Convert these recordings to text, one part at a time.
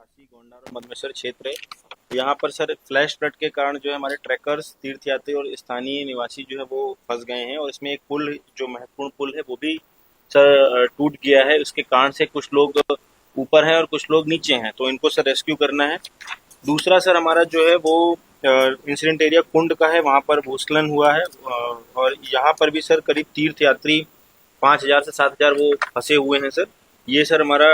झांसी, गोंडा और मधमेश्वर क्षेत्र है। यहाँ पर सर फ्लैश फ्लड के कारण जो है हमारे ट्रैकर्स, तीर्थयात्री और स्थानीय निवासी जो है वो फंस गए हैं, और इसमें एक पुल जो महत्वपूर्ण पुल है वो भी सर टूट गया है। उसके कारण से कुछ लोग ऊपर हैं और कुछ लोग नीचे हैं, तो इनको सर रेस्क्यू करना है। दूसरा सर हमारा जो है वो इंसिडेंट एरिया कुंड का है, वहाँ पर भूस्खलन हुआ है, और यहाँ पर भी सर करीब तीर्थयात्री 5,000 से 7,000 वो फंसे हुए हैं सर। ये सर हमारा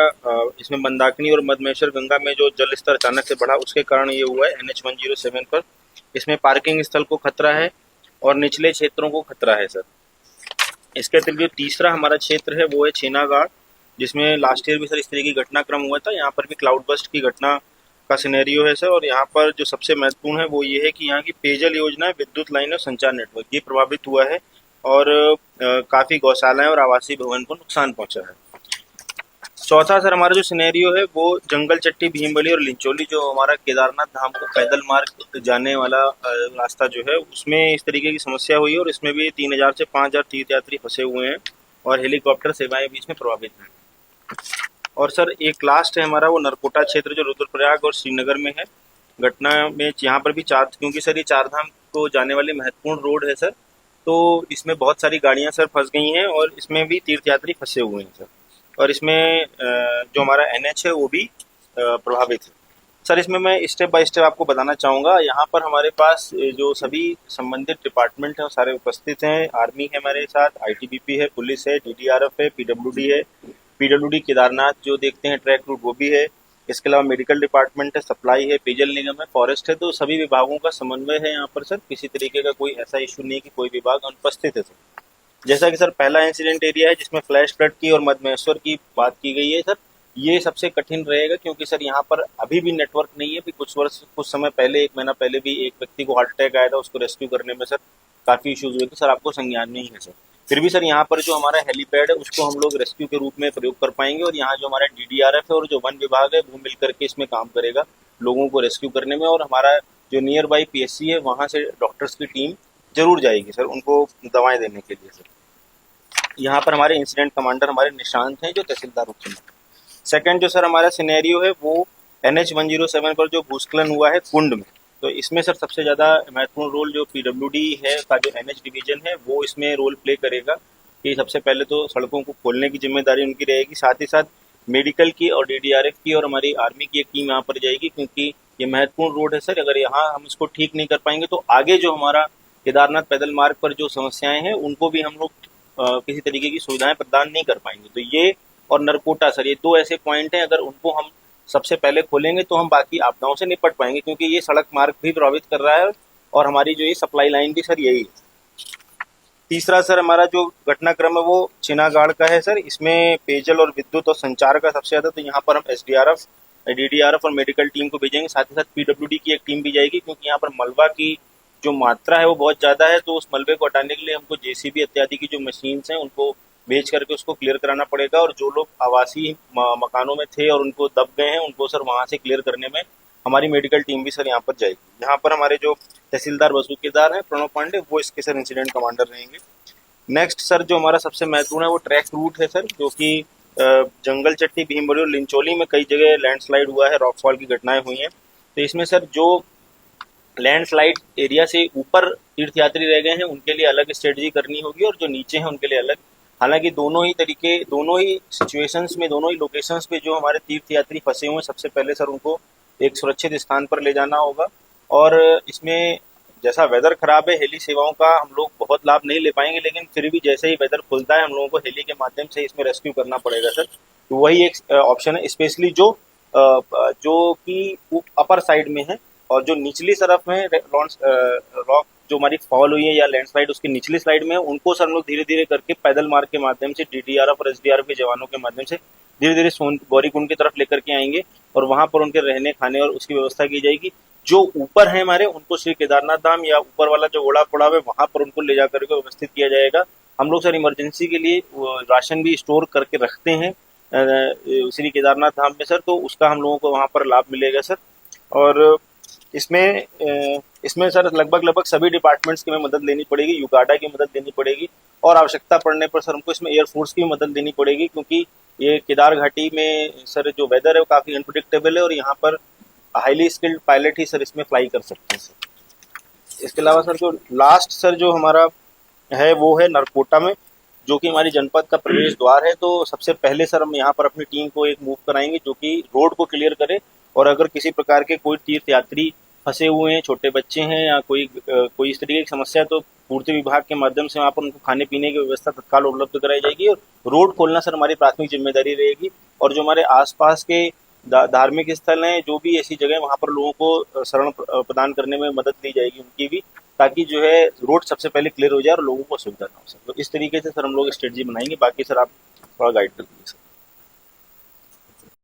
इसमें मंदाकिनी और मधमेश्वर गंगा में जो जल स्तर अचानक से बढ़ा उसके कारण ये हुआ है NH 107 पर। इसमें पार्किंग स्थल को खतरा है और निचले क्षेत्रों को खतरा है सर। इसके अतिरिक्त जो तीसरा हमारा क्षेत्र है वो है छेनागाड़, जिसमें लास्ट ईयर भी सर इस तरह की घटनाक्रम हुआ था। यहाँ पर भी क्लाउड बस्ट की घटना का सिनेरियो है सर, और यहाँ पर जो सबसे महत्वपूर्ण है वो ये है कि यहाँ की पेयजल योजना, विद्युत लाइन और संचार नेटवर्क ये प्रभावित हुआ है, और काफी गौशालाएं और आवासीय भवन को नुकसान पहुंचा है। चौथा सर हमारा जो सिनेरियो है वो जंगल चट्टी, भीमबली और लिंचोली, जो हमारा केदारनाथ धाम को पैदल मार्ग जाने वाला रास्ता जो है उसमें इस तरीके की समस्या हुई है, और इसमें भी 3,000 से 5,000 तीर्थयात्री फंसे हुए हैं और हेलीकॉप्टर सेवाएं भी इसमें प्रभावित हैं। और सर एक लास्ट है हमारा वो नरकोटा क्षेत्र, जो रुद्रप्रयाग और श्रीनगर में है। घटना में यहाँ पर भी क्योंकि सर ये चार धाम को जाने वाली महत्वपूर्ण रोड है सर, तो इसमें बहुत सारी गाड़ियां सर फंस गई हैं और इसमें भी तीर्थयात्री फंसे हुए हैं सर। और इसमें जो हमारा NH है वो भी प्रभावित है सर। इसमें मैं स्टेप बाय स्टेप आपको बताना चाहूँगा। यहाँ पर हमारे पास जो सभी संबंधित डिपार्टमेंट हैं वो सारे उपस्थित हैं। आर्मी है हमारे साथ, ITBP है, पुलिस है, DDRF है, PWD है। PWD केदारनाथ जो देखते हैं ट्रैक रूट वो भी है। इसके अलावा मेडिकल डिपार्टमेंट है, सप्लाई है, पेयजल निगम है, फॉरेस्ट है। तो सभी विभागों का समन्वय है यहाँ पर सर। किसी तरीके का कोई ऐसा इशू नहीं कि कोई विभाग अनुपस्थित है सर। जैसा कि सर पहला इंसिडेंट एरिया है जिसमें फ्लैश फ्लड की और मधमेश्वर की बात की गई है सर, ये सबसे कठिन रहेगा, क्योंकि सर यहाँ पर अभी भी नेटवर्क नहीं है। कुछ समय पहले, 1 महीना पहले भी एक व्यक्ति को हार्ट अटैक आया था, उसको रेस्क्यू करने में सर काफी इश्यूज हुए थे सर, आपको संज्ञान नहीं है सर। फिर भी सर यहाँ पर जो हमारा हेलीपैड है उसको हम लोग रेस्क्यू के रूप में प्रयोग कर पाएंगे, और यहाँ जो हमारा DDRF है और जो वन विभाग है वो मिलकर के इसमें काम करेगा लोगों को रेस्क्यू करने में। और हमारा जो नियर बाई PSC है वहाँ से डॉक्टर्स की टीम जरूर जाएगी सर उनको दवाएं देने के लिए सर। यहाँ पर हमारे इंसिडेंट कमांडर हमारे निशांत हैं, जो तहसीलदार रुचि। सेकंड जो सर हमारा सिनेरियो है वो NH 107 पर जो भूस्खलन हुआ है कुंड में, तो इसमें सर सबसे ज़्यादा महत्वपूर्ण रोल जो PWD है का जो NH डिवीजन है वो इसमें रोल प्ले करेगा। कि सबसे पहले तो सड़कों को खोलने की जिम्मेदारी उनकी रहेगी, साथ ही साथ मेडिकल की और DDRF की और हमारी आर्मी की एक टीम यहाँ पर जाएगी, क्योंकि ये महत्वपूर्ण रोड है सर। अगर यहाँ हम इसको ठीक नहीं कर पाएंगे तो आगे जो हमारा केदारनाथ पैदल मार्ग पर जो समस्याएं हैं उनको भी हम लोग किसी तरीके की सुविधाएं प्रदान नहीं कर पाएंगे। तो ये और नरकोटा सर, ये दो ऐसे पॉइंट हैं, अगर उनको हम सबसे पहले खोलेंगे तो हम बाकी आपदाओं से निपट पाएंगे, क्योंकि ये सड़क मार्ग भी प्रभावित कर रहा है और हमारी जो ये सप्लाई लाइन भी सर यही है। तीसरा सर हमारा जो घटनाक्रम है वो छिनागाड़ का है सर। इसमें पेयजल और विद्युत और संचार का सबसे ज्यादा, तो यहाँ पर हम SDRF, DDRF और मेडिकल टीम को भेजेंगे, साथ ही साथ PWD की एक टीम भी जाएगी, क्योंकि यहाँ पर मलबा की जो मात्रा है वो बहुत ज्यादा है। तो उस मलबे को हटाने के लिए हमको JCB इत्यादि की जो मशीन्स हैं उनको भेज करके उसको क्लियर कराना पड़ेगा। और जो लोग आवासीय मकानों में थे और उनको दब गए हैं उनको सर वहां से क्लियर करने में हमारी मेडिकल टीम भी सर यहाँ पर जाएगी। यहाँ पर हमारे जो तहसीलदार वसूकेदार हैं प्रणव पांडे, वो इसके सर इंसिडेंट कमांडर रहेंगे। नेक्स्ट सर जो हमारा सबसे महत्वपूर्ण है वो ट्रैक रूट है सर, जो कि जंगल चट्टी, भीमबड़ी और लिंचोली में कई जगह लैंडस्लाइड हुआ है, रॉकफॉल की घटनाएं हुई हैं। तो इसमें सर जो लैंडस्लाइड एरिया से ऊपर तीर्थयात्री रह गए हैं उनके लिए अलग स्ट्रेटजी करनी होगी, और जो नीचे हैं उनके लिए अलग। हालांकि दोनों ही तरीके, दोनों ही सिचुएशंस में, दोनों ही लोकेशंस पे जो हमारे तीर्थयात्री फंसे हुए हैं, सबसे पहले सर उनको एक सुरक्षित स्थान पर ले जाना होगा। और इसमें जैसा वेदर खराब है, हेली सेवाओं का हम लोग बहुत लाभ नहीं ले पाएंगे, लेकिन फिर भी जैसे ही वेदर खुलता है हम लोगों को हेली के माध्यम से इसमें रेस्क्यू करना पड़ेगा सर। तो वही एक ऑप्शन है, स्पेशली जो कि अपर साइड में है, और जो निचली तरफ में रॉक जो हमारी फॉल हुई है या लैंडस्लाइड उसकी निचली साइड में है, उनको सर हम लोग धीरे धीरे करके पैदल मार्ग के माध्यम से DDRF और SDRF के जवानों के माध्यम से धीरे धीरे गौरीकुंड की तरफ लेकर के आएंगे, और वहां पर उनके रहने खाने और उसकी व्यवस्था की जाएगी। जो ऊपर है हमारे उनको श्री केदारनाथ धाम या ऊपर वाला जो घोड़ा पड़ा है वहां पर उनको ले जाकर के व्यवस्थित किया जाएगा। हम लोग सर इमरजेंसी के लिए राशन भी स्टोर करके रखते हैं श्री केदारनाथ धाम में सर, तो उसका हम लोगों को वहां पर लाभ मिलेगा सर। और इसमें सर लगभग सभी डिपार्टमेंट्स की हमें मदद लेनी पड़ेगी, युगाडा की मदद लेनी पड़ेगी, और आवश्यकता पड़ने पर सर हमको इसमें एयरफोर्स की मदद लेनी पड़ेगी, क्योंकि ये केदार घाटी में सर जो वेदर है वो काफ़ी अनप्रिडिक्टेबल है, और यहाँ पर हाईली स्किल्ड पायलट ही सर इसमें फ्लाई कर सकते हैं सर। इसके अलावा सर जो लास्ट सर जो हमारा है वो है नरकोटा में, जो कि हमारी जनपद का प्रवेश द्वार है। तो सबसे पहले सर हम यहाँ पर अपनी टीम को एक मूव कराएंगे जो कि रोड को क्लियर करे, और अगर किसी प्रकार के कोई तीर्थ यात्री फंसे हुए हैं, छोटे बच्चे हैं या कोई इस तरीके की समस्या है, तो पूर्ति विभाग के माध्यम से वहाँ पर उनको खाने पीने की व्यवस्था तत्काल उपलब्ध कराई जाएगी, और रोड खोलना सर हमारी प्राथमिक जिम्मेदारी रहेगी। और जो हमारे आसपास के धार्मिक स्थल हैं, जो भी ऐसी जगह वहाँ पर लोगों को शरण प्रदान करने में मदद दी जाएगी उनकी भी, ताकि जो है रोड सबसे पहले क्लियर हो जाए और लोगों को सुविधा ना हो सके। तो इस तरीके से सर हम लोग स्ट्रेटजी बनाएंगे। बाकी सर आप थोड़ा गाइड कर दीजिए सर।